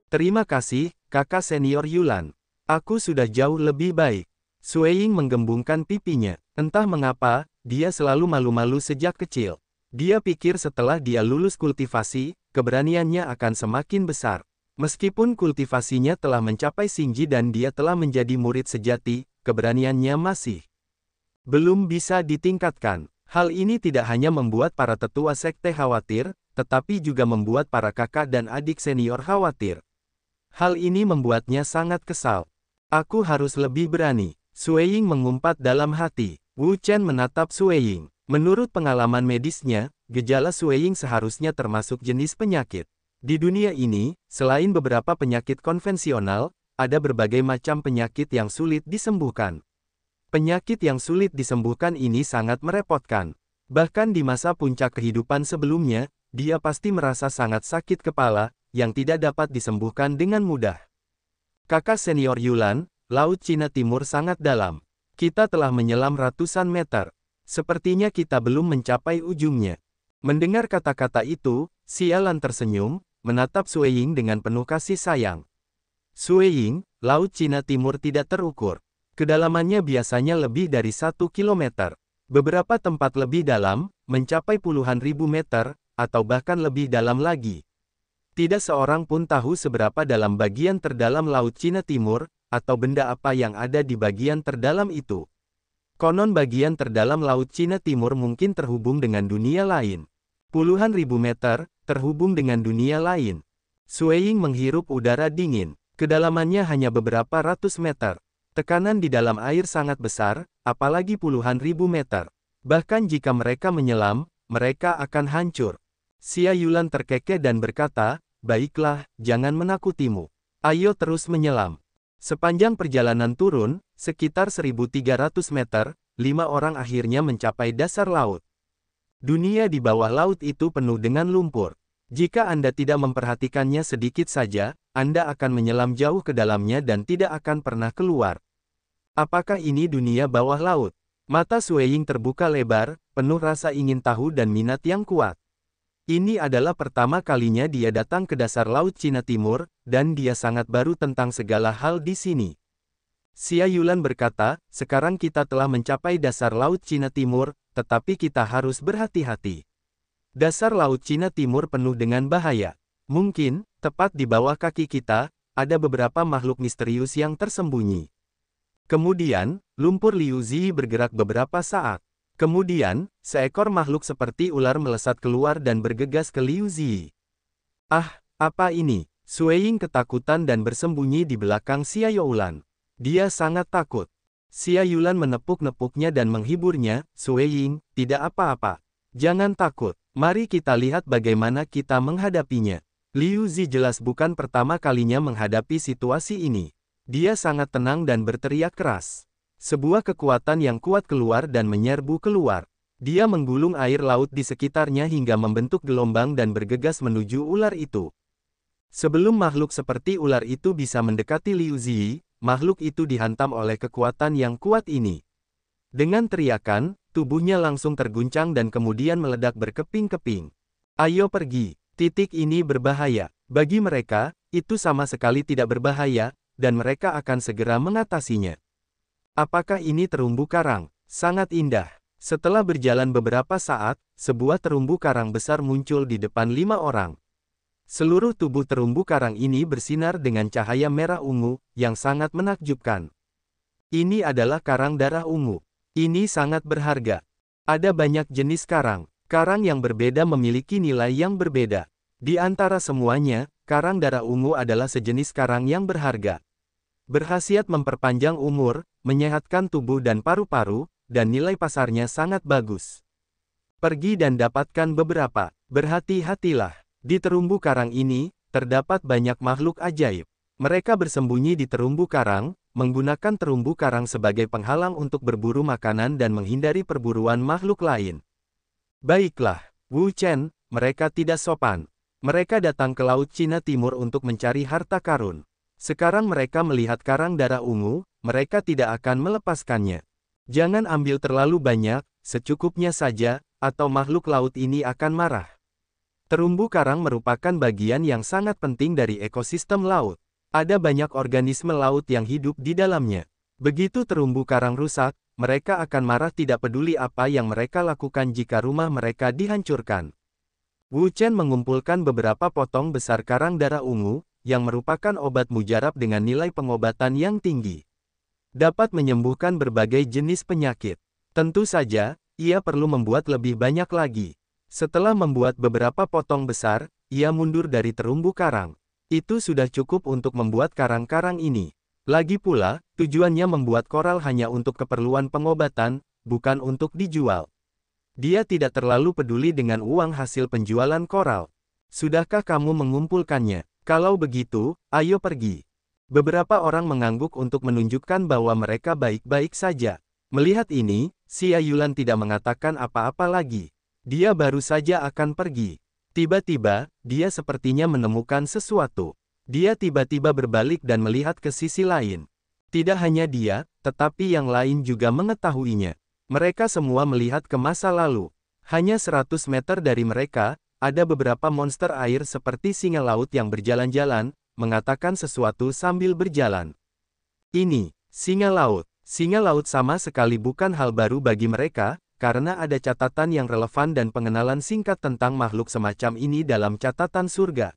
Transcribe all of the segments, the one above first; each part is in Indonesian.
Terima kasih, kakak senior Yulan. Aku sudah jauh lebih baik. Sueying menggembungkan pipinya. Entah mengapa, dia selalu malu-malu sejak kecil. Dia pikir setelah dia lulus kultivasi, keberaniannya akan semakin besar. Meskipun kultivasinya telah mencapai Xingji dan dia telah menjadi murid sejati, keberaniannya masih belum bisa ditingkatkan. Hal ini tidak hanya membuat para tetua sekte khawatir, tetapi juga membuat para kakak dan adik senior khawatir. Hal ini membuatnya sangat kesal. Aku harus lebih berani. Sueying mengumpat dalam hati. Wu Chen menatap Sueying. Menurut pengalaman medisnya, gejala Sueying seharusnya termasuk jenis penyakit. Di dunia ini, selain beberapa penyakit konvensional, ada berbagai macam penyakit yang sulit disembuhkan. Penyakit yang sulit disembuhkan ini sangat merepotkan. Bahkan di masa puncak kehidupan sebelumnya, dia pasti merasa sangat sakit kepala, yang tidak dapat disembuhkan dengan mudah. Kakak senior Yulan, Laut Cina Timur sangat dalam. Kita telah menyelam ratusan meter. Sepertinya kita belum mencapai ujungnya. Mendengar kata-kata itu, Xia Lan tersenyum, menatap Sueying dengan penuh kasih sayang. Sueying, Laut Cina Timur tidak terukur. Kedalamannya biasanya lebih dari 1 kilometer. Beberapa tempat lebih dalam, mencapai puluhan ribu meter, atau bahkan lebih dalam lagi. Tidak seorang pun tahu seberapa dalam bagian terdalam Laut Cina Timur, atau benda apa yang ada di bagian terdalam itu. Konon bagian terdalam Laut Cina Timur mungkin terhubung dengan dunia lain. Puluhan ribu meter, terhubung dengan dunia lain. Sueying menghirup udara dingin. Kedalamannya hanya beberapa ratus meter. Tekanan di dalam air sangat besar, apalagi puluhan ribu meter. Bahkan jika mereka menyelam, mereka akan hancur. Xia Yulan terkekeh dan berkata, "Baiklah, jangan menakutimu. Ayo terus menyelam." Sepanjang perjalanan turun, sekitar 1.300 meter, 5 orang akhirnya mencapai dasar laut. Dunia di bawah laut itu penuh dengan lumpur. Jika Anda tidak memperhatikannya sedikit saja, Anda akan menyelam jauh ke dalamnya dan tidak akan pernah keluar. Apakah ini dunia bawah laut? Mata Sueying terbuka lebar, penuh rasa ingin tahu dan minat yang kuat. Ini adalah pertama kalinya dia datang ke dasar Laut Cina Timur, dan dia sangat baru tentang segala hal di sini. Xia Yulan berkata, "Sekarang kita telah mencapai dasar Laut Cina Timur, tetapi kita harus berhati-hati. Dasar Laut Cina Timur penuh dengan bahaya. Mungkin, tepat di bawah kaki kita, ada beberapa makhluk misterius yang tersembunyi." Kemudian, lumpur Liu Zi bergerak beberapa saat. Kemudian, seekor makhluk seperti ular melesat keluar dan bergegas ke Liu Zi. "Ah, apa ini?" Sueying ketakutan dan bersembunyi di belakang Xia Yulan. Dia sangat takut. Xia Yulan menepuk-nepuknya dan menghiburnya, "Sueying, tidak apa-apa. Jangan takut. Mari kita lihat bagaimana kita menghadapinya." Liu Zi jelas bukan pertama kalinya menghadapi situasi ini. Dia sangat tenang dan berteriak keras. Sebuah kekuatan yang kuat keluar dan menyerbu keluar. Dia menggulung air laut di sekitarnya hingga membentuk gelombang dan bergegas menuju ular itu. Sebelum makhluk seperti ular itu bisa mendekati Liu Zi, makhluk itu dihantam oleh kekuatan yang kuat ini. Dengan teriakan, tubuhnya langsung terguncang dan kemudian meledak berkeping-keping. "Ayo pergi. Titik ini berbahaya." Bagi mereka, itu sama sekali tidak berbahaya, dan mereka akan segera mengatasinya. Apakah ini terumbu karang? Sangat indah. Setelah berjalan beberapa saat, sebuah terumbu karang besar muncul di depan 5 orang. Seluruh tubuh terumbu karang ini bersinar dengan cahaya merah ungu, yang sangat menakjubkan. Ini adalah karang darah ungu. Ini sangat berharga. Ada banyak jenis karang. Karang yang berbeda memiliki nilai yang berbeda. Di antara semuanya, karang darah ungu adalah sejenis karang yang berharga. Berkhasiat memperpanjang umur, menyehatkan tubuh dan paru-paru, dan nilai pasarnya sangat bagus. Pergi dan dapatkan beberapa. Berhati-hatilah. Di terumbu karang ini, terdapat banyak makhluk ajaib. Mereka bersembunyi di terumbu karang, menggunakan terumbu karang sebagai penghalang untuk berburu makanan dan menghindari perburuan makhluk lain. Baiklah, Wu Chen, mereka tidak sopan. Mereka datang ke Laut Cina Timur untuk mencari harta karun. Sekarang mereka melihat karang darah ungu, mereka tidak akan melepaskannya. Jangan ambil terlalu banyak, secukupnya saja, atau makhluk laut ini akan marah. Terumbu karang merupakan bagian yang sangat penting dari ekosistem laut. Ada banyak organisme laut yang hidup di dalamnya. Begitu terumbu karang rusak, mereka akan marah tidak peduli apa yang mereka lakukan jika rumah mereka dihancurkan. Wu Chen mengumpulkan beberapa potong besar karang darah ungu, yang merupakan obat mujarab dengan nilai pengobatan yang tinggi. Dapat menyembuhkan berbagai jenis penyakit. Tentu saja, ia perlu membuat lebih banyak lagi. Setelah membuat beberapa potong besar, ia mundur dari terumbu karang. Itu sudah cukup untuk membuat karang-karang ini. Lagi pula, tujuannya membuat koral hanya untuk keperluan pengobatan, bukan untuk dijual. Dia tidak terlalu peduli dengan uang hasil penjualan koral. Sudahkah kamu mengumpulkannya? Kalau begitu, ayo pergi. Beberapa orang mengangguk untuk menunjukkan bahwa mereka baik-baik saja. Melihat ini, Xia Yulan tidak mengatakan apa-apa lagi. Dia baru saja akan pergi. Tiba-tiba, dia sepertinya menemukan sesuatu. Dia tiba-tiba berbalik dan melihat ke sisi lain. Tidak hanya dia, tetapi yang lain juga mengetahuinya. Mereka semua melihat ke masa lalu. Hanya 100 meter dari mereka, ada beberapa monster air seperti singa laut yang berjalan-jalan, mengatakan sesuatu sambil berjalan. Ini, singa laut. Singa laut sama sekali bukan hal baru bagi mereka, karena ada catatan yang relevan dan pengenalan singkat tentang makhluk semacam ini dalam catatan surga.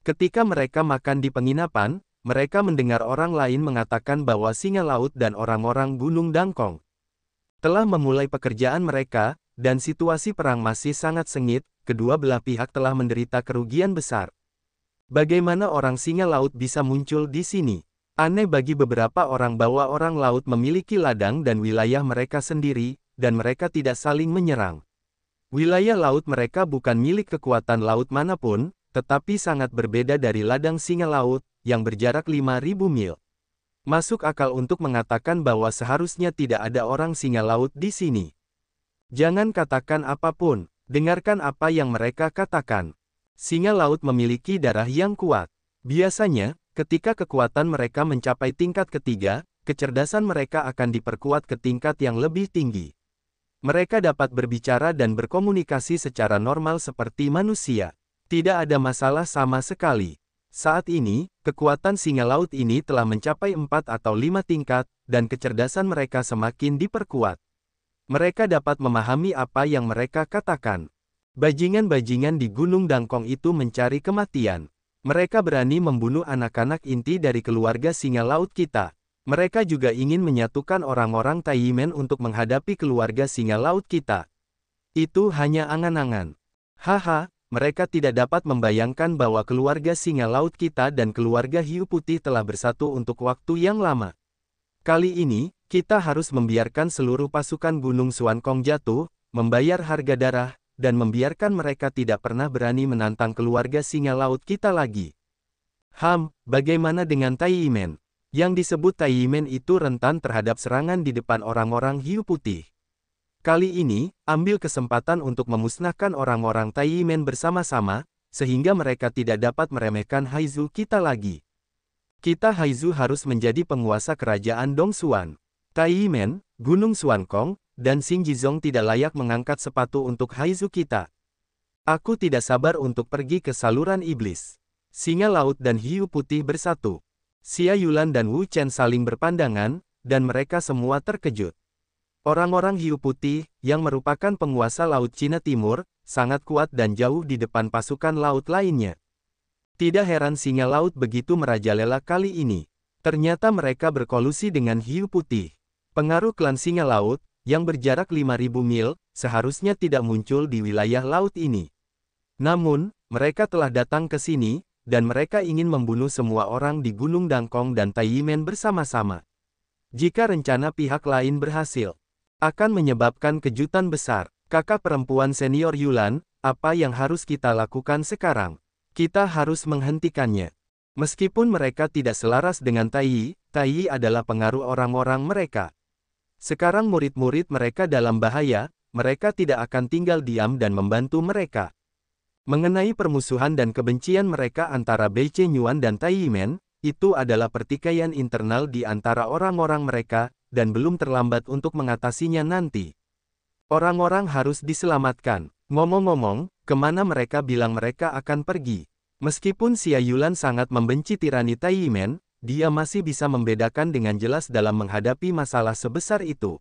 Ketika mereka makan di penginapan, mereka mendengar orang lain mengatakan bahwa singa laut dan orang-orang Gunung Dangkong telah memulai pekerjaan mereka, dan situasi perang masih sangat sengit, kedua belah pihak telah menderita kerugian besar. Bagaimana orang singa laut bisa muncul di sini? Aneh bagi beberapa orang bahwa orang laut memiliki ladang dan wilayah mereka sendiri, dan mereka tidak saling menyerang. Wilayah laut mereka bukan milik kekuatan laut manapun, tetapi sangat berbeda dari ladang singa laut, yang berjarak 5.000 mil. Masuk akal untuk mengatakan bahwa seharusnya tidak ada orang singa laut di sini. Jangan katakan apapun, dengarkan apa yang mereka katakan. Singa laut memiliki darah yang kuat. Biasanya, ketika kekuatan mereka mencapai tingkat ketiga, kecerdasan mereka akan diperkuat ke tingkat yang lebih tinggi. Mereka dapat berbicara dan berkomunikasi secara normal seperti manusia. Tidak ada masalah sama sekali. Saat ini, kekuatan singa laut ini telah mencapai 4 atau 5 tingkat, dan kecerdasan mereka semakin diperkuat. Mereka dapat memahami apa yang mereka katakan. Bajingan-bajingan di Gunung Dangkong itu mencari kematian. Mereka berani membunuh anak-anak inti dari keluarga singa laut kita. Mereka juga ingin menyatukan orang-orang Taiyimen untuk menghadapi keluarga singa laut kita. Itu hanya angan-angan. Haha, mereka tidak dapat membayangkan bahwa keluarga singa laut kita dan keluarga hiu putih telah bersatu untuk waktu yang lama. Kali ini, kita harus membiarkan seluruh pasukan Gunung Xuankong jatuh, membayar harga darah, dan membiarkan mereka tidak pernah berani menantang keluarga singa laut kita lagi. Bagaimana dengan Taiyimen? Yang disebut Taiyimen itu rentan terhadap serangan di depan orang-orang hiu putih. Kali ini, ambil kesempatan untuk memusnahkan orang-orang Taiyimen bersama-sama, sehingga mereka tidak dapat meremehkan Haizu kita lagi. Kita Haizu harus menjadi penguasa kerajaan Dongsuan. Taiyimen, Gunung Xuankong, dan Xinjizong tidak layak mengangkat sepatu untuk Haizu kita. Aku tidak sabar untuk pergi ke saluran iblis. Singa laut dan hiu putih bersatu. Xia Yulan dan Wu Chen saling berpandangan, dan mereka semua terkejut. Orang-orang hiu putih, yang merupakan penguasa Laut Cina Timur, sangat kuat dan jauh di depan pasukan laut lainnya. Tidak heran singa laut begitu merajalela kali ini. Ternyata mereka berkolusi dengan hiu putih. Pengaruh klan singa laut, yang berjarak 5.000 mil, seharusnya tidak muncul di wilayah laut ini. Namun, mereka telah datang ke sini, dan mereka ingin membunuh semua orang di Gunung Dangkong dan Taiyimen bersama-sama. Jika rencana pihak lain berhasil, akan menyebabkan kejutan besar. Kakak perempuan senior Yulan, apa yang harus kita lakukan sekarang? Kita harus menghentikannya. Meskipun mereka tidak selaras dengan Taiyi adalah pengaruh orang-orang mereka. Sekarang murid-murid mereka dalam bahaya, mereka tidak akan tinggal diam dan membantu mereka. Mengenai permusuhan dan kebencian mereka antara Bei Chenyuan dan Taiyimen, itu adalah pertikaian internal di antara orang-orang mereka, dan belum terlambat untuk mengatasinya nanti. Orang-orang harus diselamatkan. Ngomong-ngomong, kemana mereka bilang mereka akan pergi. Meskipun Xia Yulan sangat membenci tirani Taiyimen, dia masih bisa membedakan dengan jelas dalam menghadapi masalah sebesar itu.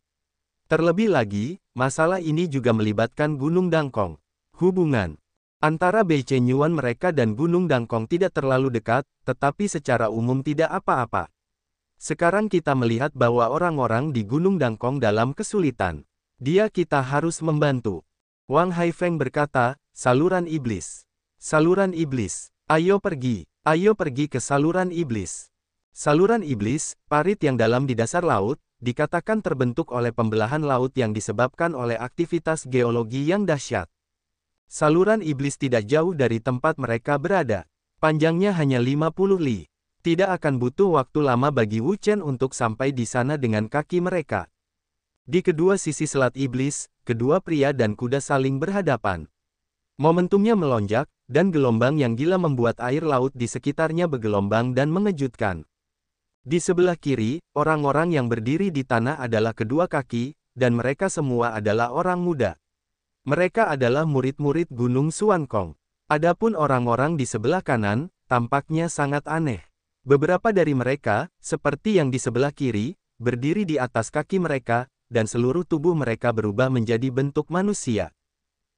Terlebih lagi, masalah ini juga melibatkan Gunung Dangkong. Hubungan antara Bei Chen Yuan mereka dan Gunung Dangkong tidak terlalu dekat, tetapi secara umum tidak apa-apa. Sekarang kita melihat bahwa orang-orang di Gunung Dangkong dalam kesulitan. Kita harus membantu. Wang Haifeng berkata, saluran iblis. Saluran iblis. Ayo pergi ke saluran iblis. Saluran iblis, parit yang dalam di dasar laut, dikatakan terbentuk oleh pembelahan laut yang disebabkan oleh aktivitas geologi yang dahsyat. Saluran iblis tidak jauh dari tempat mereka berada. Panjangnya hanya 50 li. Tidak akan butuh waktu lama bagi Wu Chen untuk sampai di sana dengan kaki mereka. Di kedua sisi selat iblis, kedua pria dan kuda saling berhadapan. Momentumnya melonjak, dan gelombang yang gila membuat air laut di sekitarnya bergelombang dan mengejutkan. Di sebelah kiri, orang-orang yang berdiri di tanah adalah kedua kaki, dan mereka semua adalah orang muda. Mereka adalah murid-murid Gunung Xuankong. Adapun orang-orang di sebelah kanan, tampaknya sangat aneh. Beberapa dari mereka, seperti yang di sebelah kiri, berdiri di atas kaki mereka, dan seluruh tubuh mereka berubah menjadi bentuk manusia.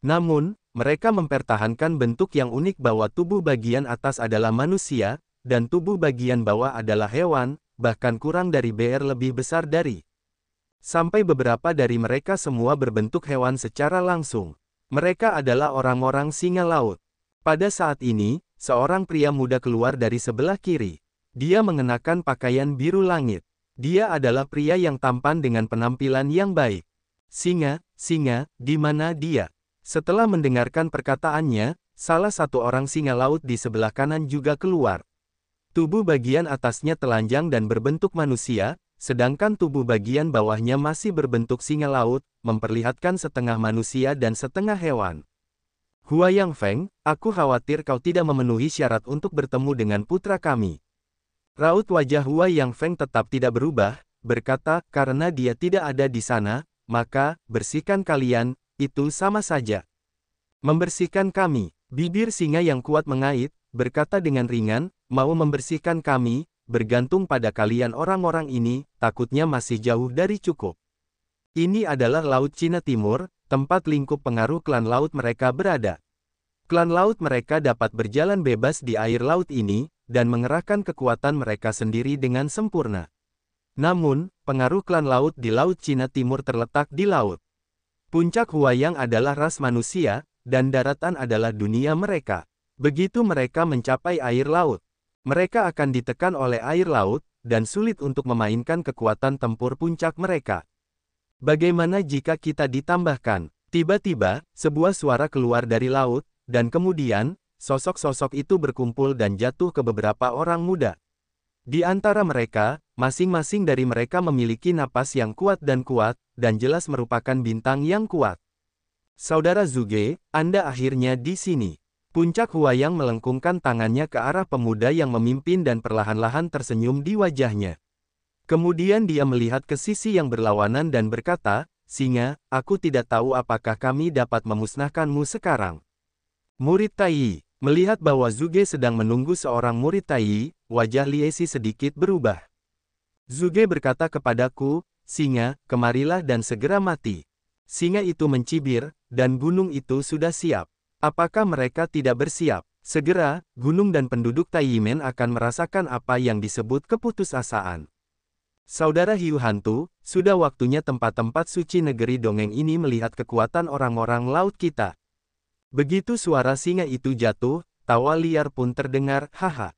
Namun, mereka mempertahankan bentuk yang unik bahwa tubuh bagian atas adalah manusia, dan tubuh bagian bawah adalah hewan, bahkan kurang dari BR lebih besar dari. Sampai beberapa dari mereka semua berbentuk hewan secara langsung. Mereka adalah orang-orang singa laut. Pada saat ini, seorang pria muda keluar dari sebelah kiri. Dia mengenakan pakaian biru langit. Dia adalah pria yang tampan dengan penampilan yang baik. Singa, di mana dia? Setelah mendengarkan perkataannya, salah satu orang singa laut di sebelah kanan juga keluar. Tubuh bagian atasnya telanjang dan berbentuk manusia, sedangkan tubuh bagian bawahnya masih berbentuk singa laut, memperlihatkan setengah manusia dan setengah hewan. Hua Yang Feng, aku khawatir kau tidak memenuhi syarat untuk bertemu dengan putra kami. Raut wajah Hua Yang Feng tetap tidak berubah, berkata, karena dia tidak ada di sana, maka, bersihkan kalian. Itu sama saja. Membersihkan kami. Bibir singa yang kuat mengait, berkata dengan ringan, mau membersihkan kami, bergantung pada kalian orang-orang ini, takutnya masih jauh dari cukup. Ini adalah Laut Cina Timur, tempat lingkup pengaruh klan laut mereka berada. Klan laut mereka dapat berjalan bebas di air laut ini, dan mengerahkan kekuatan mereka sendiri dengan sempurna. Namun, pengaruh klan laut di Laut Cina Timur terletak di laut. Puncak Huayang adalah ras manusia, dan daratan adalah dunia mereka. Begitu mereka mencapai air laut, mereka akan ditekan oleh air laut, dan sulit untuk memainkan kekuatan tempur puncak mereka. Bagaimana jika kita ditambahkan? Tiba-tiba, sebuah suara keluar dari laut, dan kemudian, sosok-sosok itu berkumpul dan jatuh ke beberapa orang muda. Di antara mereka, masing-masing dari mereka memiliki napas yang kuat, dan jelas merupakan bintang yang kuat. Saudara Zhuge, Anda akhirnya di sini. Puncak Huayang melengkungkan tangannya ke arah pemuda yang memimpin dan perlahan-lahan tersenyum di wajahnya. Kemudian dia melihat ke sisi yang berlawanan dan berkata, Singa, aku tidak tahu apakah kami dapat memusnahkanmu sekarang. Murid Tai, melihat bahwa Zhuge sedang menunggu seorang murid Tai, wajah Liesi sedikit berubah. Zhuge berkata kepadaku, Singa, kemarilah dan segera mati. Singa itu mencibir, dan gunung itu sudah siap. Apakah mereka tidak bersiap? Segera, gunung dan penduduk Taiyimen akan merasakan apa yang disebut keputusasaan. Saudara Hiu Hantu, sudah waktunya tempat-tempat suci negeri dongeng ini melihat kekuatan orang-orang laut kita. Begitu suara singa itu jatuh, tawa liar pun terdengar, haha.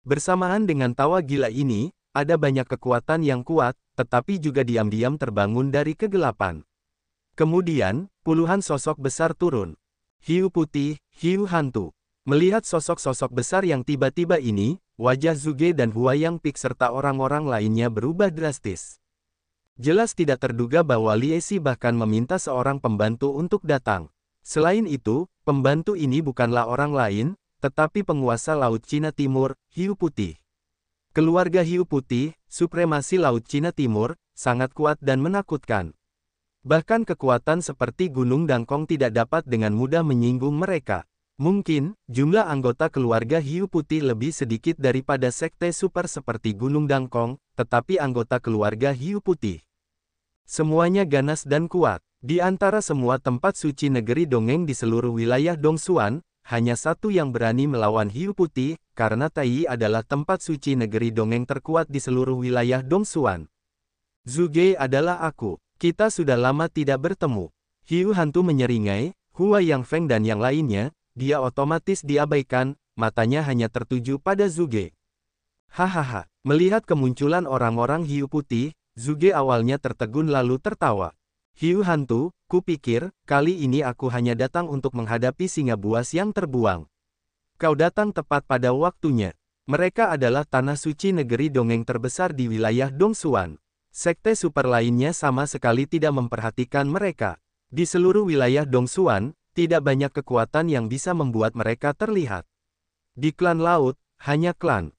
Bersamaan dengan tawa gila ini, ada banyak kekuatan yang kuat, tetapi juga diam-diam terbangun dari kegelapan. Kemudian, puluhan sosok besar turun. Hiu putih, hiu hantu. Melihat sosok-sosok besar yang tiba-tiba ini, wajah Zhuge dan Huayang Pik serta orang-orang lainnya berubah drastis. Jelas tidak terduga bahwa Liesi bahkan meminta seorang pembantu untuk datang. Selain itu, pembantu ini bukanlah orang lain, tetapi penguasa Laut Cina Timur, Hiu Putih. Keluarga Hiu Putih, supremasi Laut Cina Timur, sangat kuat dan menakutkan. Bahkan kekuatan seperti Gunung Dangkong tidak dapat dengan mudah menyinggung mereka. Mungkin, jumlah anggota keluarga hiu putih lebih sedikit daripada sekte super seperti Gunung Dangkong, tetapi anggota keluarga hiu putih semuanya ganas dan kuat. Di antara semua tempat suci negeri dongeng di seluruh wilayah Dongsuan, hanya satu yang berani melawan hiu putih, karena Taiyi adalah tempat suci negeri dongeng terkuat di seluruh wilayah Dongsuan. Zhuge adalah aku. Kita sudah lama tidak bertemu. Hiu hantu menyeringai, Hua Yang Feng dan yang lainnya, dia otomatis diabaikan, matanya hanya tertuju pada Zhuge. Hahaha, melihat kemunculan orang-orang hiu putih, Zhuge awalnya tertegun lalu tertawa. Hiu hantu, kupikir, kali ini aku hanya datang untuk menghadapi singa buas yang terbuang. Kau datang tepat pada waktunya. Mereka adalah tanah suci negeri dongeng terbesar di wilayah Dongsuan. Sekte super lainnya sama sekali tidak memperhatikan mereka. Di seluruh wilayah Dongsuan, tidak banyak kekuatan yang bisa membuat mereka terlihat. Di klan laut, hanya klan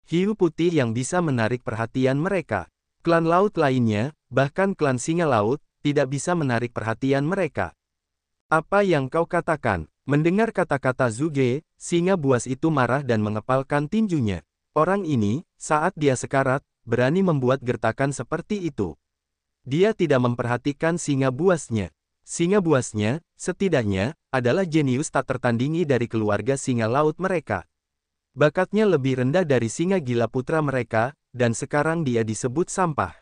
hiu putih yang bisa menarik perhatian mereka. Klan laut lainnya, bahkan klan singa laut, tidak bisa menarik perhatian mereka. Apa yang kau katakan? Mendengar kata-kata Zhuge, singa buas itu marah dan mengepalkan tinjunya. Orang ini, saat dia sekarat, berani membuat gertakan seperti itu. Dia tidak memperhatikan singa buasnya. Singa buasnya, setidaknya, adalah jenius tak tertandingi dari keluarga singa laut mereka. Bakatnya lebih rendah dari singa gila putra mereka, dan sekarang dia disebut sampah.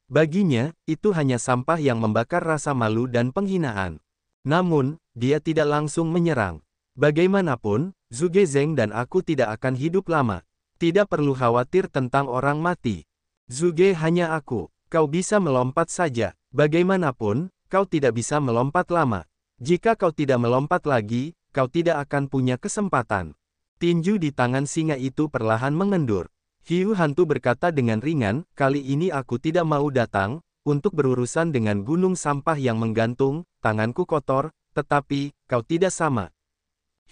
Baginya, itu hanya sampah yang membakar rasa malu dan penghinaan. Namun, dia tidak langsung menyerang. Bagaimanapun, Zhuge Zeng dan aku tidak akan hidup lama. Tidak perlu khawatir tentang orang mati. Zhuge hanya aku. Kau bisa melompat saja. Bagaimanapun, kau tidak bisa melompat lama. Jika kau tidak melompat lagi, kau tidak akan punya kesempatan. Tinju di tangan singa itu perlahan mengendur. Hiu hantu berkata dengan ringan, kali ini aku tidak mau datang, untuk berurusan dengan gunung sampah yang menggantung, tanganku kotor, tetapi, kau tidak sama.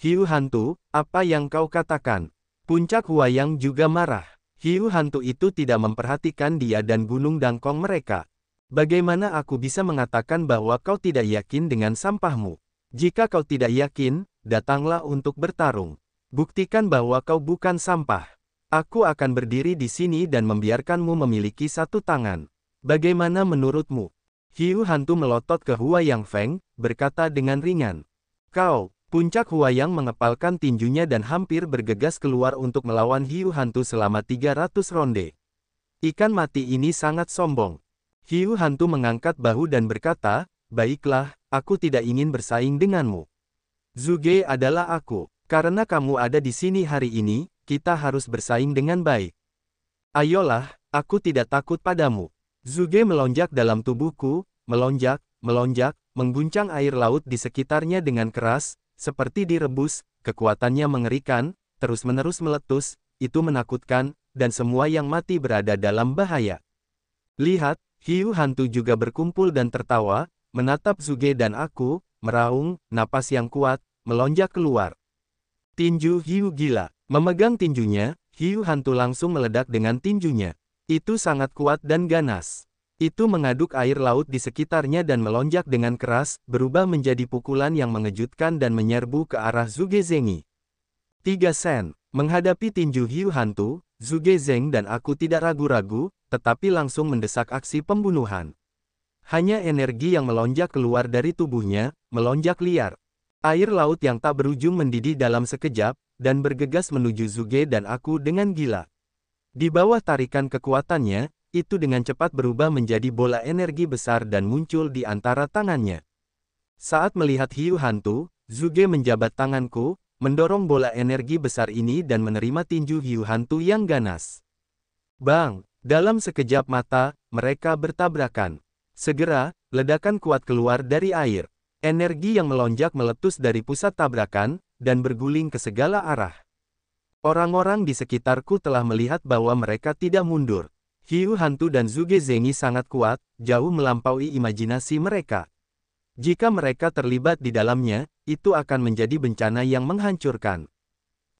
Hiu hantu, apa yang kau katakan? Puncak Huayang juga marah. Hiu hantu itu tidak memperhatikan dia dan gunung dangkong mereka. Bagaimana aku bisa mengatakan bahwa kau tidak yakin dengan sampahmu? Jika kau tidak yakin, datanglah untuk bertarung. Buktikan bahwa kau bukan sampah. Aku akan berdiri di sini dan membiarkanmu memiliki satu tangan. Bagaimana menurutmu? Hiu hantu melotot ke Huayang Feng, berkata dengan ringan. Kau. Puncak Huayang mengepalkan tinjunya dan hampir bergegas keluar untuk melawan hiu hantu selama 300 ronde. Ikan mati ini sangat sombong. Hiu hantu mengangkat bahu dan berkata, baiklah, aku tidak ingin bersaing denganmu. Zhuge adalah aku. Karena kamu ada di sini hari ini, kita harus bersaing dengan baik. Ayolah, aku tidak takut padamu. Zhuge melonjak dalam tubuhku, melonjak, mengguncang air laut di sekitarnya dengan keras, seperti direbus, kekuatannya mengerikan, terus-menerus meletus, itu menakutkan, dan semua yang mati berada dalam bahaya. Lihat, hiu hantu juga berkumpul dan tertawa, menatap Zhuge dan aku, meraung, napas yang kuat, melonjak keluar. Tinju hiu gila. Memegang tinjunya, hiu hantu langsung meledak dengan tinjunya. Itu sangat kuat dan ganas. Itu mengaduk air laut di sekitarnya dan melonjak dengan keras, berubah menjadi pukulan yang mengejutkan dan menyerbu ke arah Zhuge Zengi. 3 sen. Menghadapi tinju hiu hantu, Zhuge Zeng dan aku tidak ragu-ragu, tetapi langsung mendesak aksi pembunuhan. Hanya energi yang melonjak keluar dari tubuhnya, melonjak liar. Air laut yang tak berujung mendidih dalam sekejap, dan bergegas menuju Zhuge dan aku dengan gila. Di bawah tarikan kekuatannya, itu dengan cepat berubah menjadi bola energi besar dan muncul di antara tangannya. Saat melihat hiu hantu, Zhuge menjabat tanganku, mendorong bola energi besar ini dan menerima tinju hiu hantu yang ganas. Bang! Dalam sekejap mata, mereka bertabrakan. Segera, ledakan kuat keluar dari air. Energi yang melonjak meletus dari pusat tabrakan, dan berguling ke segala arah. Orang-orang di sekitarku telah melihat bahwa mereka tidak mundur. Hiu hantu dan Zhuge Zengi sangat kuat, jauh melampaui imajinasi mereka. Jika mereka terlibat di dalamnya, itu akan menjadi bencana yang menghancurkan.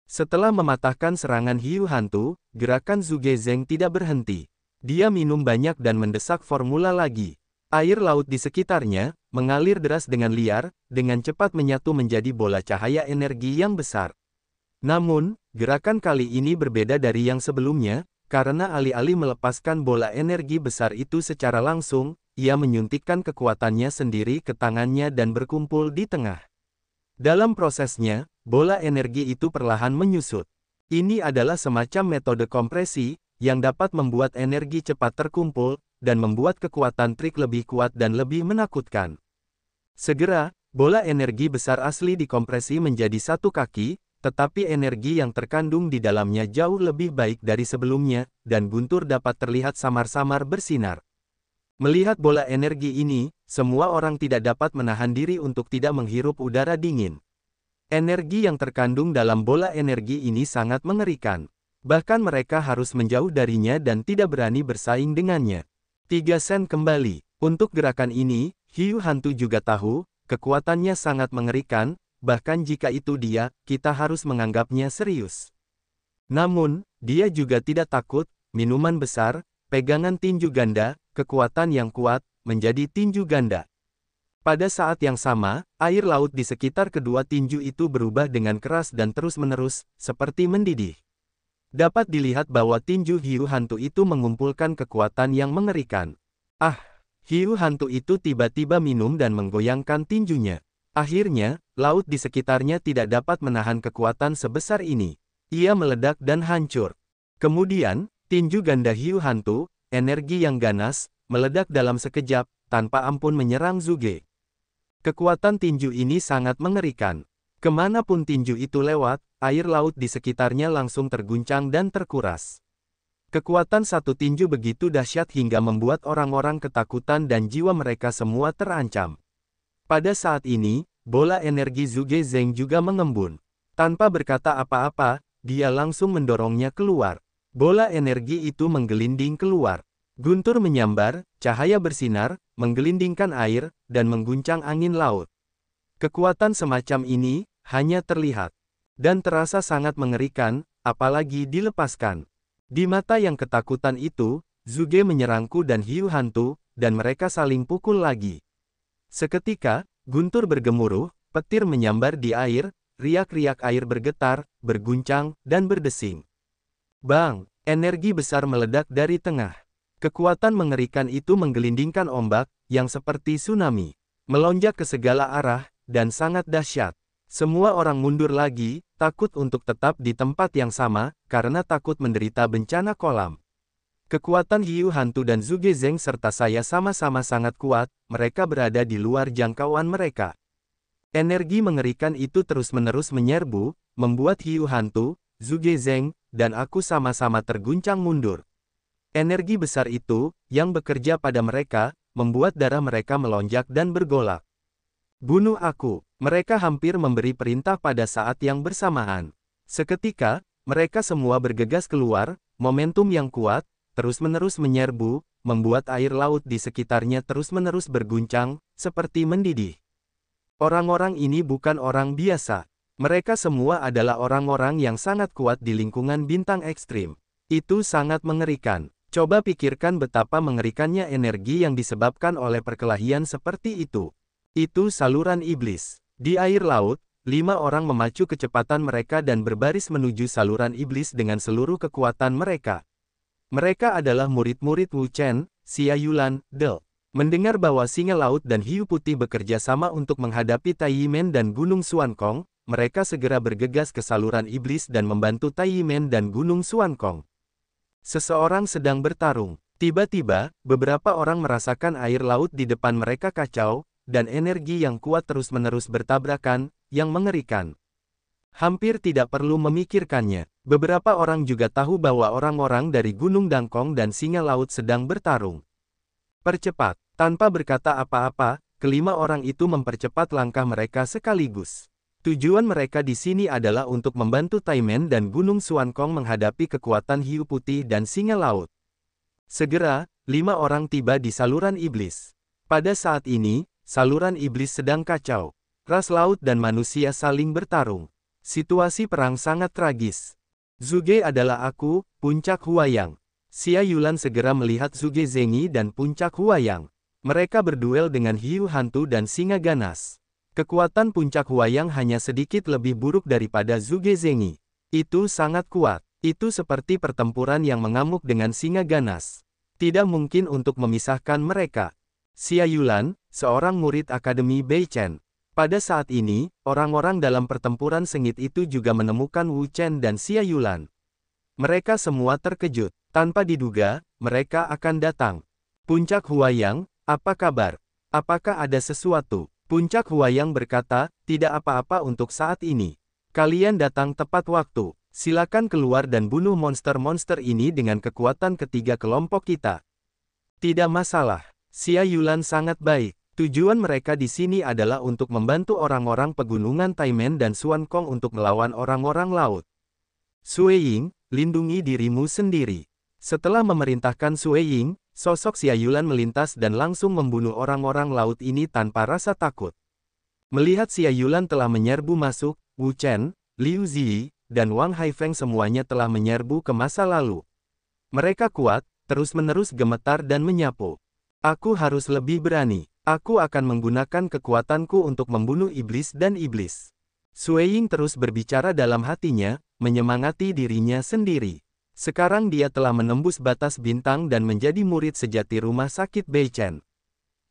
Setelah mematahkan serangan hiu hantu, gerakan Zhuge Zeng tidak berhenti. Dia minum banyak dan mendesak formula lagi. Air laut di sekitarnya mengalir deras dengan liar, dengan cepat menyatu menjadi bola cahaya energi yang besar. Namun, gerakan kali ini berbeda dari yang sebelumnya, karena alih-alih melepaskan bola energi besar itu secara langsung, ia menyuntikkan kekuatannya sendiri ke tangannya dan berkumpul di tengah. Dalam prosesnya, bola energi itu perlahan menyusut. Ini adalah semacam metode kompresi, yang dapat membuat energi cepat terkumpul, dan membuat kekuatan trik lebih kuat dan lebih menakutkan. Segera, bola energi besar asli dikompresi menjadi satu kaki, tetapi energi yang terkandung di dalamnya jauh lebih baik dari sebelumnya, dan Guntur dapat terlihat samar-samar bersinar. Melihat bola energi ini, semua orang tidak dapat menahan diri untuk tidak menghirup udara dingin. Energi yang terkandung dalam bola energi ini sangat mengerikan. Bahkan mereka harus menjauh darinya dan tidak berani bersaing dengannya. 3 sen kembali. Untuk gerakan ini, hiu hantu juga tahu, kekuatannya sangat mengerikan, bahkan jika itu dia, kita harus menganggapnya serius. Namun, dia juga tidak takut, minuman besar, pegangan tinju ganda, kekuatan yang kuat, menjadi tinju ganda. Pada saat yang sama, air laut di sekitar kedua tinju itu berubah dengan keras dan terus-menerus, seperti mendidih. Dapat dilihat bahwa tinju hiu hantu itu mengumpulkan kekuatan yang mengerikan. Hiu hantu itu tiba-tiba minum dan menggoyangkan tinjunya. Akhirnya, laut di sekitarnya tidak dapat menahan kekuatan sebesar ini. Ia meledak dan hancur. Kemudian, tinju ganda hiu hantu, energi yang ganas, meledak dalam sekejap, tanpa ampun menyerang Zuge. Kekuatan tinju ini sangat mengerikan. Kemanapun tinju itu lewat, air laut di sekitarnya langsung terguncang dan terkuras. Kekuatan satu tinju begitu dahsyat hingga membuat orang-orang ketakutan dan jiwa mereka semua terancam. Pada saat ini, bola energi Zuge Zeng juga mengembun. Tanpa berkata apa-apa, dia langsung mendorongnya keluar. Bola energi itu menggelinding keluar. Guntur menyambar, cahaya bersinar, menggelindingkan air, dan mengguncang angin laut. Kekuatan semacam ini hanya terlihat dan terasa sangat mengerikan, apalagi dilepaskan. Di mata yang ketakutan itu, Zuge menyerangku dan hiu hantu, dan mereka saling pukul lagi. Seketika, Guntur bergemuruh, petir menyambar di air, riak-riak air bergetar, berguncang, dan berdesing. Bang! Energi besar meledak dari tengah. Kekuatan mengerikan itu menggelindingkan ombak, yang seperti tsunami. Melonjak ke segala arah, dan sangat dahsyat. Semua orang mundur lagi, takut untuk tetap di tempat yang sama, karena takut menderita bencana kolam. Kekuatan hiu hantu dan Zuge Zeng serta saya sama-sama sangat kuat, mereka berada di luar jangkauan mereka. Energi mengerikan itu terus-menerus menyerbu, membuat hiu hantu, Zuge Zeng, dan aku sama-sama terguncang mundur. Energi besar itu, yang bekerja pada mereka, membuat darah mereka melonjak dan bergolak. Bunuh aku! Mereka hampir memberi perintah pada saat yang bersamaan. Seketika, mereka semua bergegas keluar, momentum yang kuat, terus-menerus menyerbu, membuat air laut di sekitarnya terus-menerus berguncang, seperti mendidih. Orang-orang ini bukan orang biasa. Mereka semua adalah orang-orang yang sangat kuat di lingkungan bintang ekstrim. Itu sangat mengerikan. Coba pikirkan betapa mengerikannya energi yang disebabkan oleh perkelahian seperti itu. Itu saluran iblis. Di air laut, 5 orang memacu kecepatan mereka dan berbaris menuju saluran iblis dengan seluruh kekuatan mereka. Mereka adalah murid-murid Wu Chen, Xia Yulan, De. Mendengar bahwa singa laut dan hiu putih bekerja sama untuk menghadapi Tai Yimen dan Gunung Xuankong, mereka segera bergegas ke saluran iblis dan membantu Tai Yimen dan Gunung Xuankong. Seseorang sedang bertarung. Tiba-tiba, beberapa orang merasakan air laut di depan mereka kacau, dan energi yang kuat terus-menerus bertabrakan, yang mengerikan. Hampir tidak perlu memikirkannya. Beberapa orang juga tahu bahwa orang-orang dari Gunung Dangkong dan Singa Laut sedang bertarung. Percepat. Tanpa berkata apa-apa, kelima orang itu mempercepat langkah mereka sekaligus. Tujuan mereka di sini adalah untuk membantu Taimen dan Gunung Xuankong menghadapi kekuatan hiu putih dan Singa Laut. Segera, 5 orang tiba di saluran iblis. Pada saat ini, saluran iblis sedang kacau. Ras laut dan manusia saling bertarung. Situasi perang sangat tragis. Zuge adalah aku, Puncak Huayang. Xia Yulan segera melihat Zuge Zengi dan Puncak Huayang. Mereka berduel dengan hiu hantu dan singa ganas. Kekuatan puncak Huayang hanya sedikit lebih buruk daripada Zhuge Zengyi. Itu sangat kuat. Itu seperti pertempuran yang mengamuk dengan singa ganas. Tidak mungkin untuk memisahkan mereka. Xia Yulan, seorang murid Akademi Beichen. Pada saat ini, orang-orang dalam pertempuran sengit itu juga menemukan Wu Chen dan Xia Yulan. Mereka semua terkejut. Tanpa diduga, mereka akan datang. Puncak Huayang, apa kabar? Apakah ada sesuatu? Puncak Huayang berkata, tidak apa-apa untuk saat ini. Kalian datang tepat waktu. Silakan keluar dan bunuh monster-monster ini dengan kekuatan ketiga kelompok kita. Tidak masalah. Xia Yulan sangat baik. Tujuan mereka di sini adalah untuk membantu orang-orang pegunungan Taimen dan Xuan Kong untuk melawan orang-orang laut. Sui Ying, lindungi dirimu sendiri. Setelah memerintahkan Sui Ying, sosok Xia Yulan melintas dan langsung membunuh orang-orang laut ini tanpa rasa takut. Melihat Xia Yulan telah menyerbu masuk, Wu Chen, Liu Ziyi, dan Wang Haifeng semuanya telah menyerbu ke masa lalu. Mereka kuat, terus-menerus gemetar dan menyapu. Aku harus lebih berani. Aku akan menggunakan kekuatanku untuk membunuh iblis dan iblis. Sui Ying terus berbicara dalam hatinya, menyemangati dirinya sendiri. Sekarang dia telah menembus batas bintang dan menjadi murid sejati rumah sakit Beichen.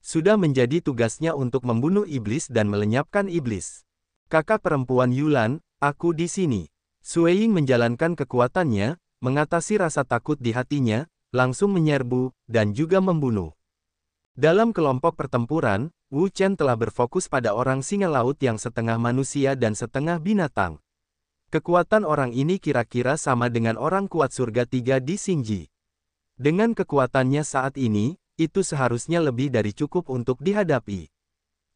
Sudah menjadi tugasnya untuk membunuh iblis dan melenyapkan iblis. Kakak perempuan Yulan, aku di sini. Sui Ying menjalankan kekuatannya, mengatasi rasa takut di hatinya, langsung menyerbu, dan juga membunuh. Dalam kelompok pertempuran, Wu Chen telah berfokus pada orang singa laut yang setengah manusia dan setengah binatang. Kekuatan orang ini kira-kira sama dengan orang kuat surga 3 di Xingji. Dengan kekuatannya saat ini, itu seharusnya lebih dari cukup untuk dihadapi.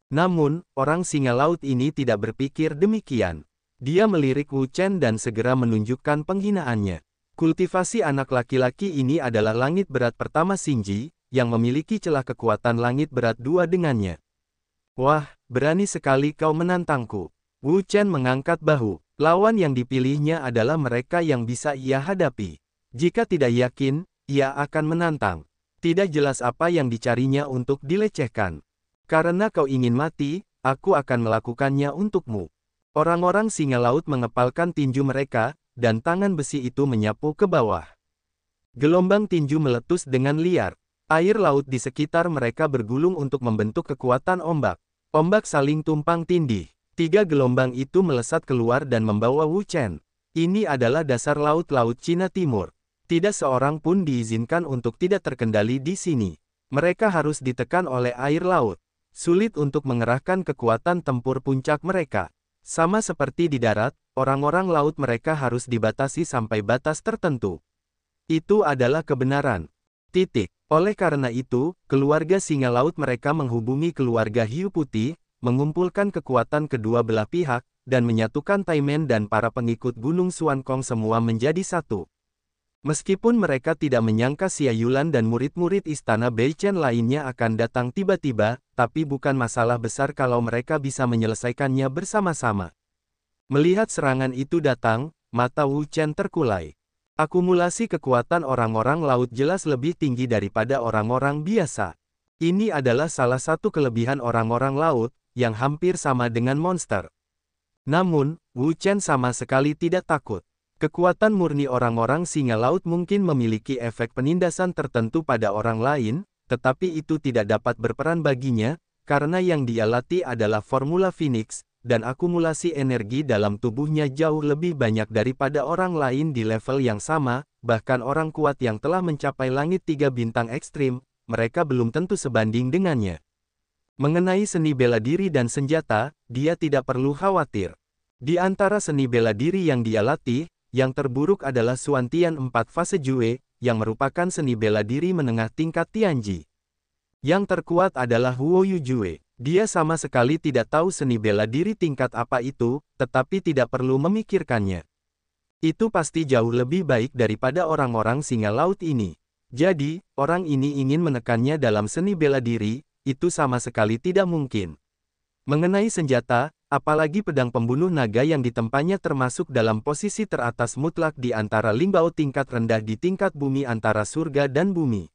Namun, orang singa laut ini tidak berpikir demikian. Dia melirik Wu Chen dan segera menunjukkan penghinaannya. Kultivasi anak laki-laki ini adalah langit berat pertama Xingji, yang memiliki celah kekuatan langit berat 2 dengannya. Wah, berani sekali kau menantangku. Wu Chen mengangkat bahu. Lawan yang dipilihnya adalah mereka yang bisa ia hadapi. Jika tidak yakin, ia akan menantang. Tidak jelas apa yang dicarinya untuk dilecehkan. Karena kau ingin mati, aku akan melakukannya untukmu. Orang-orang singa laut mengepalkan tinju mereka, dan tangan besi itu menyapu ke bawah. Gelombang tinju meletus dengan liar. Air laut di sekitar mereka bergulung untuk membentuk kekuatan ombak. Ombak saling tumpang tindih. 3 gelombang itu melesat keluar dan membawa Wu Chen. Ini adalah dasar laut-laut Cina Timur. Tidak seorang pun diizinkan untuk tidak terkendali di sini. Mereka harus ditekan oleh air laut. Sulit untuk mengerahkan kekuatan tempur puncak mereka. Sama seperti di darat, orang-orang laut mereka harus dibatasi sampai batas tertentu. Itu adalah kebenaran. Titik. Oleh karena itu, keluarga singa laut mereka menghubungi keluarga hiu putih, mengumpulkan kekuatan kedua belah pihak, dan menyatukan Taimen dan para pengikut Gunung Xuan Kong semua menjadi satu. Meskipun mereka tidak menyangka Xia Yulan dan murid-murid istana Beichen lainnya akan datang tiba-tiba, tapi bukan masalah besar kalau mereka bisa menyelesaikannya bersama-sama. Melihat serangan itu datang, mata Wu Chen terkulai. Akumulasi kekuatan orang-orang laut jelas lebih tinggi daripada orang-orang biasa. Ini adalah salah satu kelebihan orang-orang laut, yang hampir sama dengan monster. Namun, Wu Chen sama sekali tidak takut. Kekuatan murni orang-orang singa laut mungkin memiliki efek penindasan tertentu pada orang lain, tetapi itu tidak dapat berperan baginya, karena yang dia latih adalah formula Phoenix, dan akumulasi energi dalam tubuhnya jauh lebih banyak daripada orang lain di level yang sama, bahkan orang kuat yang telah mencapai langit 3 bintang ekstrim, mereka belum tentu sebanding dengannya. Mengenai seni bela diri dan senjata, dia tidak perlu khawatir. Di antara seni bela diri yang dia latih, yang terburuk adalah Xuantian 4 fase Jue, yang merupakan seni bela diri menengah tingkat Tianji. Yang terkuat adalah Huoyu Jue. Dia sama sekali tidak tahu seni bela diri tingkat apa itu, tetapi tidak perlu memikirkannya. Itu pasti jauh lebih baik daripada orang-orang singa laut ini. Jadi, orang ini ingin menekannya dalam seni bela diri, itu sama sekali tidak mungkin. Mengenai senjata, apalagi pedang pembunuh naga yang ditempanya termasuk dalam posisi teratas mutlak di antara Lingbao tingkat rendah di tingkat bumi antara surga dan bumi.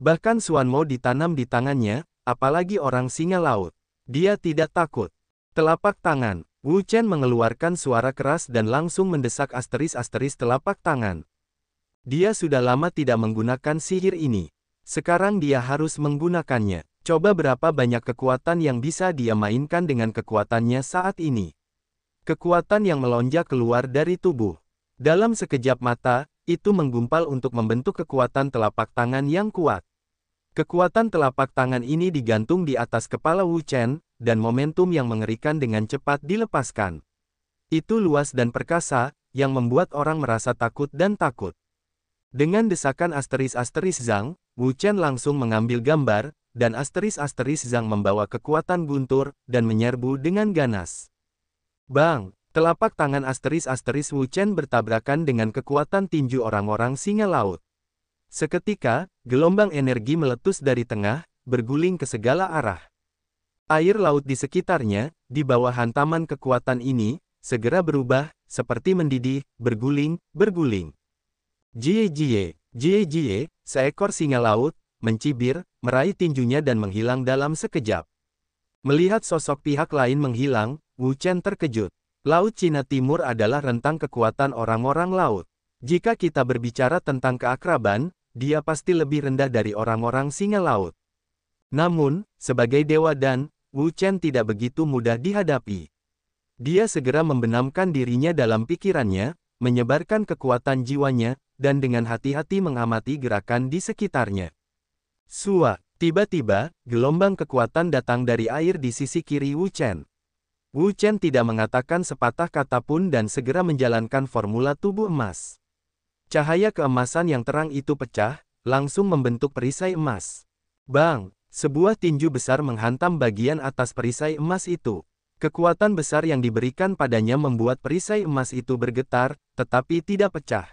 Bahkan Xuan Mo ditanam di tangannya, apalagi orang singa laut. Dia tidak takut. Telapak tangan. Wu Chen mengeluarkan suara keras dan langsung mendesak asteris-asteris telapak tangan. Dia sudah lama tidak menggunakan sihir ini. Sekarang dia harus menggunakannya. Coba berapa banyak kekuatan yang bisa dia mainkan dengan kekuatannya saat ini. Kekuatan yang melonjak keluar dari tubuh. Dalam sekejap mata, itu menggumpal untuk membentuk kekuatan telapak tangan yang kuat. Kekuatan telapak tangan ini digantung di atas kepala Wu Chen, dan momentum yang mengerikan dengan cepat dilepaskan. Itu luas dan perkasa, yang membuat orang merasa takut dan takut. Dengan desakan asteris-asteris Zhang, Wu Chen langsung mengambil gambar, dan asteris-asteris Zhang membawa kekuatan guntur, dan menyerbu dengan ganas. Bang! Telapak tangan asteris-asteris Wu Chen bertabrakan dengan kekuatan tinju orang-orang singa laut. Seketika, gelombang energi meletus dari tengah, berguling ke segala arah. Air laut di sekitarnya, di bawah hantaman kekuatan ini, segera berubah, seperti mendidih, berguling. Jie, seekor singa laut, mencibir, meraih tinjunya dan menghilang dalam sekejap. Melihat sosok pihak lain menghilang, Wu Chen terkejut. Laut Cina Timur adalah rentang kekuatan orang-orang laut. Jika kita berbicara tentang keakraban, dia pasti lebih rendah dari orang-orang singa laut. Namun, sebagai dewa dan, Wu Chen tidak begitu mudah dihadapi. Dia segera membenamkan dirinya dalam pikirannya, menyebarkan kekuatan jiwanya, dan dengan hati-hati mengamati gerakan di sekitarnya. Tiba-tiba, gelombang kekuatan datang dari air di sisi kiri Wu Chen. Wu Chen tidak mengatakan sepatah kata pun dan segera menjalankan formula tubuh emas. Cahaya keemasan yang terang itu pecah, langsung membentuk perisai emas. Bang! Sebuah tinju besar menghantam bagian atas perisai emas itu. Kekuatan besar yang diberikan padanya membuat perisai emas itu bergetar, tetapi tidak pecah.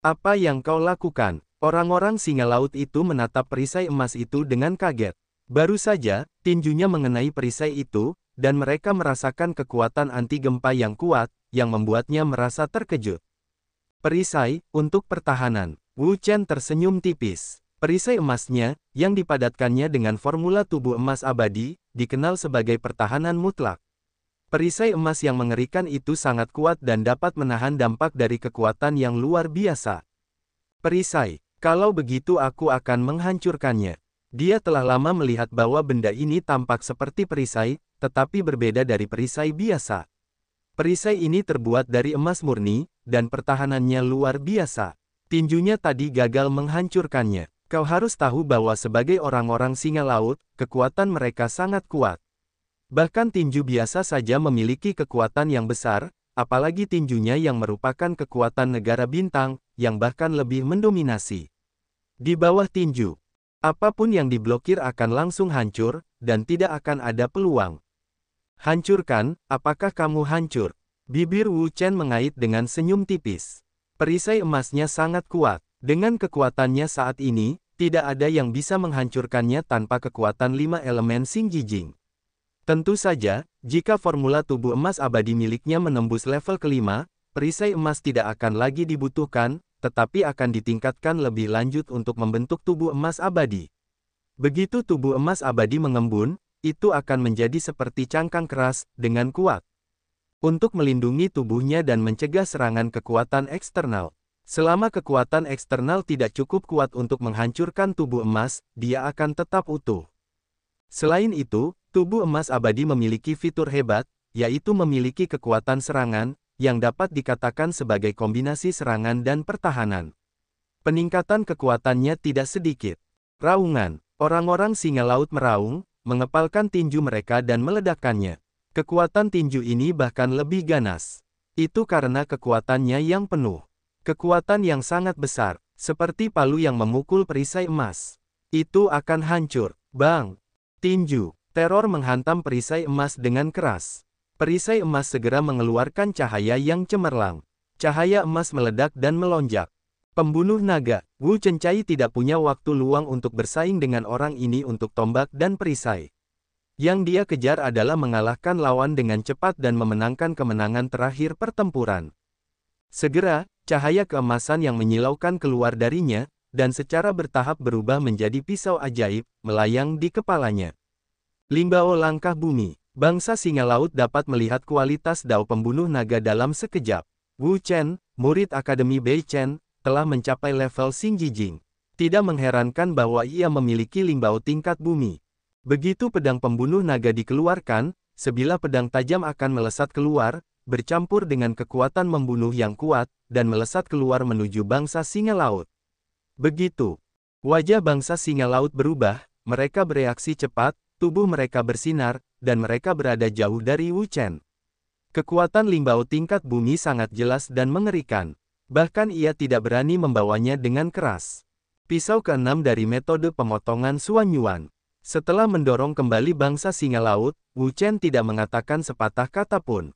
Apa yang kau lakukan? Orang-orang singa laut itu menatap perisai emas itu dengan kaget. Baru saja, tinjunya mengenai perisai itu, dan mereka merasakan kekuatan anti gempa yang kuat, yang membuatnya merasa terkejut. Perisai, untuk pertahanan. Wu Chen tersenyum tipis. Perisai emasnya, yang dipadatkannya dengan formula tubuh emas abadi, dikenal sebagai pertahanan mutlak. Perisai emas yang mengerikan itu sangat kuat dan dapat menahan dampak dari kekuatan yang luar biasa. Perisai, kalau begitu aku akan menghancurkannya. Dia telah lama melihat bahwa benda ini tampak seperti perisai, tetapi berbeda dari perisai biasa. Perisai ini terbuat dari emas murni, dan pertahanannya luar biasa. Tinjunya tadi gagal menghancurkannya. Kau harus tahu bahwa sebagai orang-orang singa laut, kekuatan mereka sangat kuat. Bahkan tinju biasa saja memiliki kekuatan yang besar, apalagi tinjunya yang merupakan kekuatan negara bintang, yang bahkan lebih mendominasi. Di bawah tinju, apapun yang diblokir akan langsung hancur, dan tidak akan ada peluang. Hancurkan, apakah kamu hancur? Bibir Wu Chen mengait dengan senyum tipis. Perisai emasnya sangat kuat. Dengan kekuatannya saat ini, tidak ada yang bisa menghancurkannya tanpa kekuatan 5 elemen Xing Jijing. Tentu saja, jika formula tubuh emas abadi miliknya menembus level kelima, perisai emas tidak akan lagi dibutuhkan, tetapi akan ditingkatkan lebih lanjut untuk membentuk tubuh emas abadi. Begitu tubuh emas abadi mengembun, itu akan menjadi seperti cangkang keras, dengan kuat. Untuk melindungi tubuhnya dan mencegah serangan kekuatan eksternal. Selama kekuatan eksternal tidak cukup kuat untuk menghancurkan tubuh emas, dia akan tetap utuh. Selain itu, tubuh emas abadi memiliki fitur hebat, yaitu memiliki kekuatan serangan, yang dapat dikatakan sebagai kombinasi serangan dan pertahanan. Peningkatan kekuatannya tidak sedikit. Raungan. Orang-orang singa laut meraung, mengepalkan tinju mereka dan meledakkannya. Kekuatan tinju ini bahkan lebih ganas. Itu karena kekuatannya yang penuh. Kekuatan yang sangat besar, seperti palu yang memukul perisai emas. Itu akan hancur. Bang! Tinju. Teror menghantam perisai emas dengan keras. Perisai emas segera mengeluarkan cahaya yang cemerlang. Cahaya emas meledak dan melonjak. Pembunuh naga. Wu Chencai tidak punya waktu luang untuk bersaing dengan orang ini untuk tombak dan perisai. Yang dia kejar adalah mengalahkan lawan dengan cepat dan memenangkan kemenangan terakhir pertempuran. Segera, cahaya keemasan yang menyilaukan keluar darinya, dan secara bertahap berubah menjadi pisau ajaib, melayang di kepalanya. Limbao langkah bumi. Bangsa singa laut dapat melihat kualitas dao pembunuh naga dalam sekejap. Wu Chen, murid Akademi Bei Chen, telah mencapai level Xingjijing. Tidak mengherankan bahwa ia memiliki limbao tingkat bumi. Begitu pedang pembunuh naga dikeluarkan, sebilah pedang tajam akan melesat keluar, bercampur dengan kekuatan membunuh yang kuat, dan melesat keluar menuju bangsa singa laut. Begitu wajah bangsa singa laut berubah, mereka bereaksi cepat, tubuh mereka bersinar, dan mereka berada jauh dari Wu Chen. Kekuatan limbao tingkat bumi sangat jelas dan mengerikan. Bahkan ia tidak berani membawanya dengan keras. Pisau ke-6 dari metode pemotongan Suan Yuan. Setelah mendorong kembali bangsa singa laut, Wu Chen tidak mengatakan sepatah kata pun.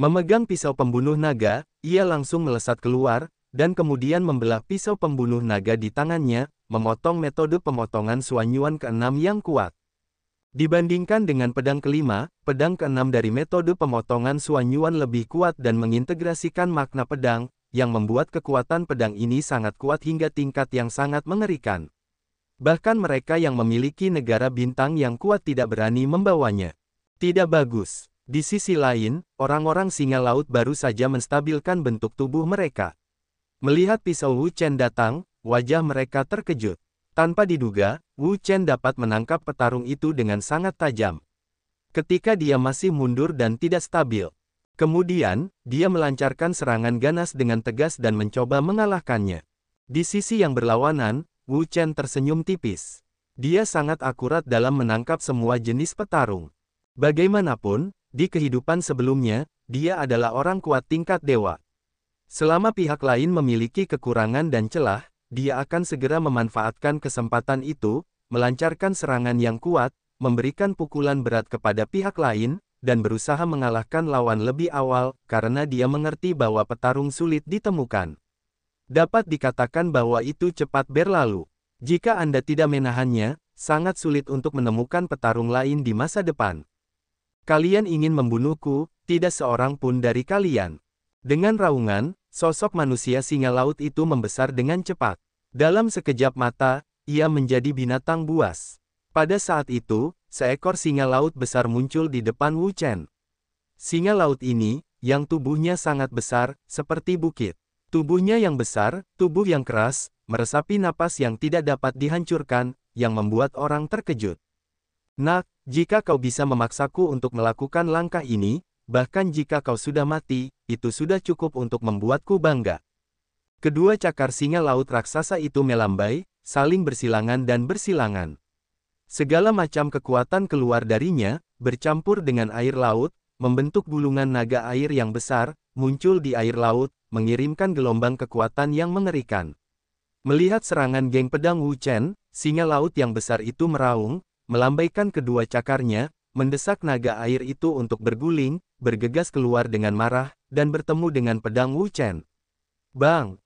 Memegang pisau pembunuh naga, ia langsung melesat keluar, dan kemudian membelah pisau pembunuh naga di tangannya, memotong metode pemotongan Suan Yuan ke-6 yang kuat. Dibandingkan dengan pedang kelima, pedang ke-6 dari metode pemotongan Suan Yuan lebih kuat dan mengintegrasikan makna pedang, yang membuat kekuatan pedang ini sangat kuat hingga tingkat yang sangat mengerikan. Bahkan mereka yang memiliki negara bintang yang kuat tidak berani membawanya. Tidak bagus. Di sisi lain, orang-orang singa laut baru saja menstabilkan bentuk tubuh mereka. Melihat pisau Wu Chen datang, wajah mereka terkejut. Tanpa diduga, Wu Chen dapat menangkap petarung itu dengan sangat tajam. Ketika dia masih mundur dan tidak stabil. Kemudian, dia melancarkan serangan ganas dengan tegas dan mencoba mengalahkannya. Di sisi yang berlawanan, Wu Chen tersenyum tipis. Dia sangat akurat dalam menangkap semua jenis petarung. Bagaimanapun, di kehidupan sebelumnya, dia adalah orang kuat tingkat dewa. Selama pihak lain memiliki kekurangan dan celah, dia akan segera memanfaatkan kesempatan itu, melancarkan serangan yang kuat, memberikan pukulan berat kepada pihak lain, dan berusaha mengalahkan lawan lebih awal, karena dia mengerti bahwa petarung sulit ditemukan. Dapat dikatakan bahwa itu cepat berlalu. Jika Anda tidak menahannya, sangat sulit untuk menemukan petarung lain di masa depan. Kalian ingin membunuhku, tidak seorang pun dari kalian. Dengan raungan, sosok manusia singa laut itu membesar dengan cepat. Dalam sekejap mata, ia menjadi binatang buas. Pada saat itu, seekor singa laut besar muncul di depan Wu Chen. Singa laut ini, yang tubuhnya sangat besar, seperti bukit. Tubuhnya yang besar, tubuh yang keras, meresapi napas yang tidak dapat dihancurkan, yang membuat orang terkejut. Nak, jika kau bisa memaksaku untuk melakukan langkah ini, bahkan jika kau sudah mati, itu sudah cukup untuk membuatku bangga. Kedua cakar singa laut raksasa itu melambai, saling bersilangan dan bersilangan. Segala macam kekuatan keluar darinya, bercampur dengan air laut, membentuk gulungan naga air yang besar, muncul di air laut, mengirimkan gelombang kekuatan yang mengerikan. Melihat serangan geng pedang Wu Chen, singa laut yang besar itu meraung, melambaikan kedua cakarnya, mendesak naga air itu untuk berguling, bergegas keluar dengan marah, dan bertemu dengan pedang Wu Chen. Bang!